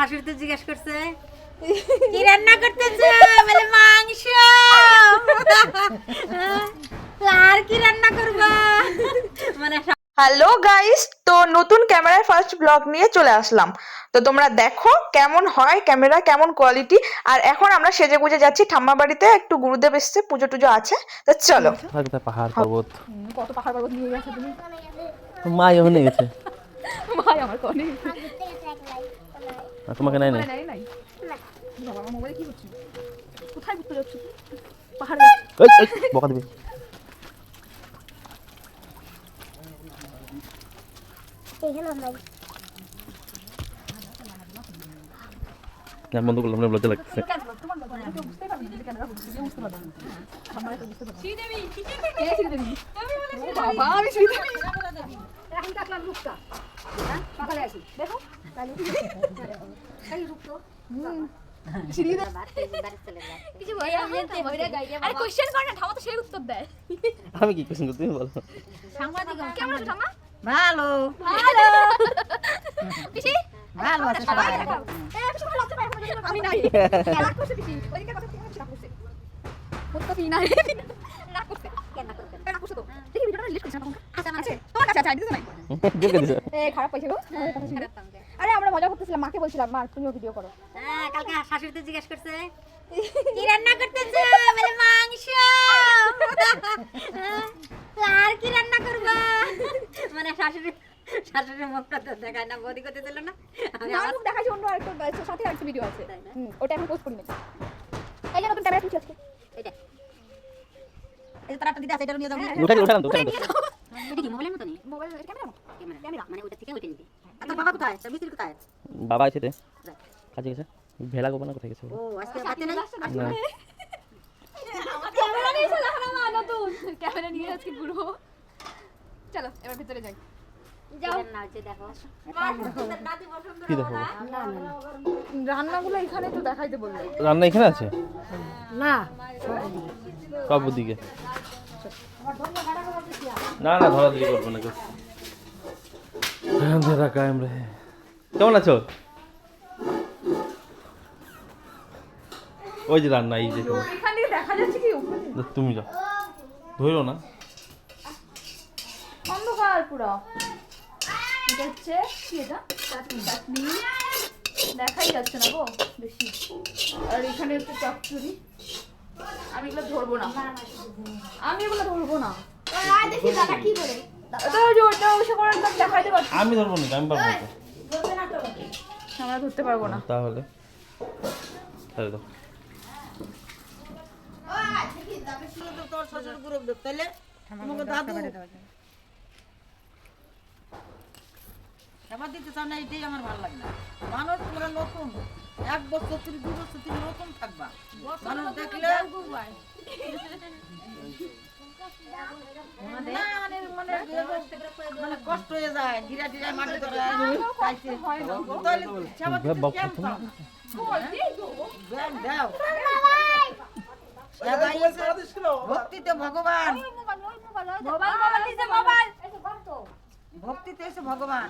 শাশুড়ি তো জিজ্ঞেস করছে কি রান্না করতেছো, বলে মাংস। আর কি রান্না করবা মানে। হ্যালো গাইস, তো নতুন ক্যামেরার ফার্স্ট ব্লগ নিয়ে চলে আসলাম। তো তোমরা দেখো কেমন হয় ক্যামেরা, কেমন কোয়ালিটি। আর এখন আমরা সেজে গুজে যাচ্ছি ঠাম্মা বাড়িতে, একটু গুরুদেব এসছে, পুজো টুজো আছে, তো চলো। পাহাড় পর্বত, কত পাহাড় পর্বত নিয়ে গেছে তুমি? মাই ওখানে গেছে। ভাই আমার কোনে তোমাকে নাই নাই নাই নাই বাবা, আমার মোবাইলে কি হচ্ছে? কোথায় ঘুরতে যাচ্ছ? পাহাড়ে বকা দিবি। বন্ধ করলাম, লজ্জা লাগতেছে। বাবা আমি শ্রীদেবী এখন টাকলাম লুকটা সকালে আসি দেখো আমি কি কোশ্চেন তুমি বলো। ভালো ভালো আছে সবাই। আমি নাই রাগ করছে পিসি ওইদিকে কথা ঠিক আছে রাগ করছে না রাগ করছে কেন রাগ করছে তো দেখি ভিডিওটা রিলিজ করছ না আছে তোমার কাছে আছে আইডিয়া নাই দেখে দিছো। খারাপ পাইছে গো আরে আমরা মজা করতেছিলাম, মাকে বলছিলাম মা তুমিও ভিডিও করো। হ্যাঁ, কালকে শাশুড়ি তো জিজ্ঞেস করছে কি রান্না করতেছো, বলে মাংস। আর কি রান্না করবা মানে। শাশুড়ির মুখটা তো দেখায় না, বৌদি করতে দিল না। না মুখ দেখাইছি অন্য আরেকটা সাথে আরেকটা ভিডিও আছে, ওটা এখন পোস্ট করি না। এই যে নতুন ক্যামেরা কিনছি আজকে, এইটা এই তারাটা দিতে আছে, এটা নিয়ে যাও। উঠাই উঠাই না, উঠাই না। এটা কি মোবাইলের মতো নি? মোবাইল ক্যামেরা ক্যামেরা মানে ওটা থেকে ওইটা নিতে। আর তোর বাবা কোথায়, তোর মিস্ত্রি কোথায়? বাবা আছে রে, কাজে গেছে। ভেলা গোপনা কোথায় গেছে? ও আজকে বাড়িতে নাই। না ক্যামেরা নিয়ে চলে না মা, নতুন ক্যামেরা নিয়ে আজকে ঘুরবো। চলো এবার ভিতরে যাই। যাও না, যে দেখো কি দেখো? রান্নাগুলো এখানে তো দেখাইতে বললো। রান্না এখানে আছে না। সব দিকে। না না, ধরাধরি করবো না কেউ। अंधेरा कायम रहे। কেমন আছো? ওই যে রান্না, এই যে এখান থেকে দেখা যাচ্ছে কি ওখানে? তুমি যাও, ধরো না। অন্ধকার পুরো। এটা হচ্ছে কি, এটা চাটনি দেখাই যাচ্ছে না গো বেশি। আর এখানে হচ্ছে চচ্চড়ি। আমি এগুলো ধরবো না, আমি এগুলো ধরবো না। দেখি দাদা কি করে দেখাইতে পারছি। আমি ধরবো না, আমি পারবো না। আমরা ধরতে পারবো না। তাহলে তাহলে দাও। তোর শ্বশুর গ্রুপ দেব তাহলে আমাকে দাদু খাবার দিতে চাও না, এটাই আমার ভালো লাগে না। মানুষ তোমরা নতুন 1 বছর 2 বছর তুমি নতুন থাকবা, মানুষ দেখলে না মানে কষ্ট হয়ে যায়। গিরা টিরা মাটি ধরে খাইতে হয় না, তাহলে খাবার দিতে কেমন চাও না? দাও ভক্তিতে ভগবান, ভক্তিতে এসে ভগবান।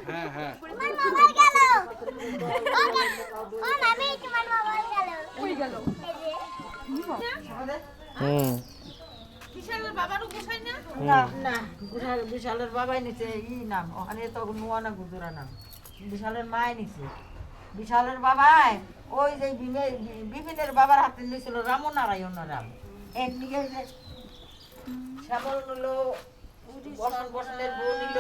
হ্যাঁ হ্যাঁ না না, বিশালের বাবাই নিছে ই নাম, ওখানে তো নোয়া না গুজরা নাম, বিশালের মায় নিছে। বিশালের বাবাই ওই যে বিপিনের বাবার হাতে নিয়েছিল রামনারায়ণ রাম। একদিকে শ্যামল নিল, বসনের বউ নিল।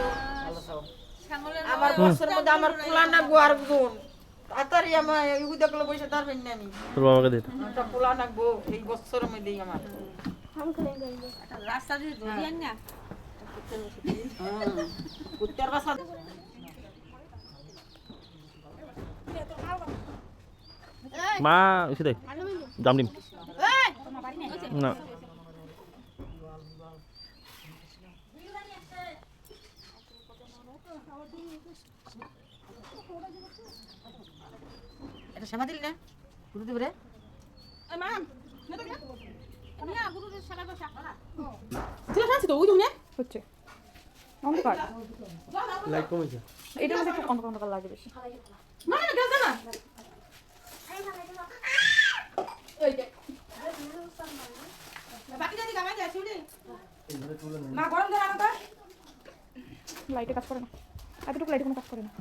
আমার বছর মধ্যে আমার খোলা না গোয়ার গুণ তাড়াতাড়ি আমার ইহু দেখলো বসে তারবেন না। আমি তোর বাবাকে দে। একটা খোলা নাকবো এই বছরের মধ্যেই আমার রাস্তা দিয়ে ধরিয়েন না কুত্তার বাসা। মা এসে দেখ, জাম ডিম না। এটা সেবা দিলি না গুরুদেব রে হচ্ছে অন্ধকার লাইট কমেছে এটার মধ্যে একটু অন্ধকার লাগে বেশি লাইটে কাজ করে না, এতটুকু লাইটে কোনো কাজ করে না।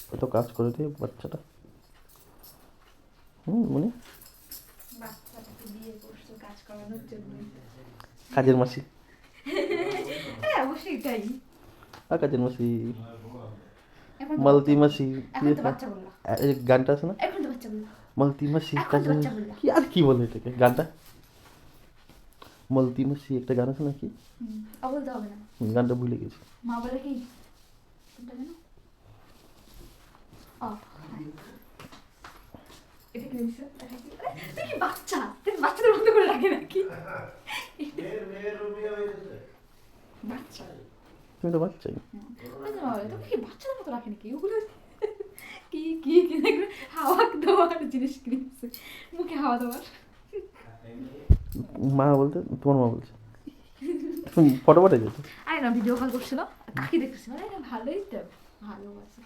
কত কাজ করে দিয়ে বাচ্চাটা মনে কাজের মাসি অবশ্যই এটাই। আর কাজের মাসি এখন তো মালতি মাসি এখন তো বাচ্চা বললা, এই গানটা আছে না এখন তো বাচ্চা বললা, মালতি মাসি এখন তো কাজের বাচ্চা বললা। কি আর কি বলে এটাকে গানটা মালতি মাসি একটা গান আছে নাকি বলতে হবে না, গানটা ভুলে গেছি মা বলে কি কোনটা জানো? এটা কি জিনিস? তুই কি বাচ্চা, তুই বাচ্চাদের মতো করে রাখে নাকি? বাচ্চা তুমি তো বাচ্চাই তোকে কি বাচ্চাদের মতো রাখে নাকি? ওগুলো কি কি কি দেখবে হাওয়া দেওয়ার জিনিস কিনেছে, মুখে হাওয়া দেওয়ার। মা বলতে তোমার মা বলছে ফটো পাঠিয়ে যেত আরে না ভিডিও কল করছিল, কাকি দেখতেছিল, আরে ভালোই তো ভালো আছে।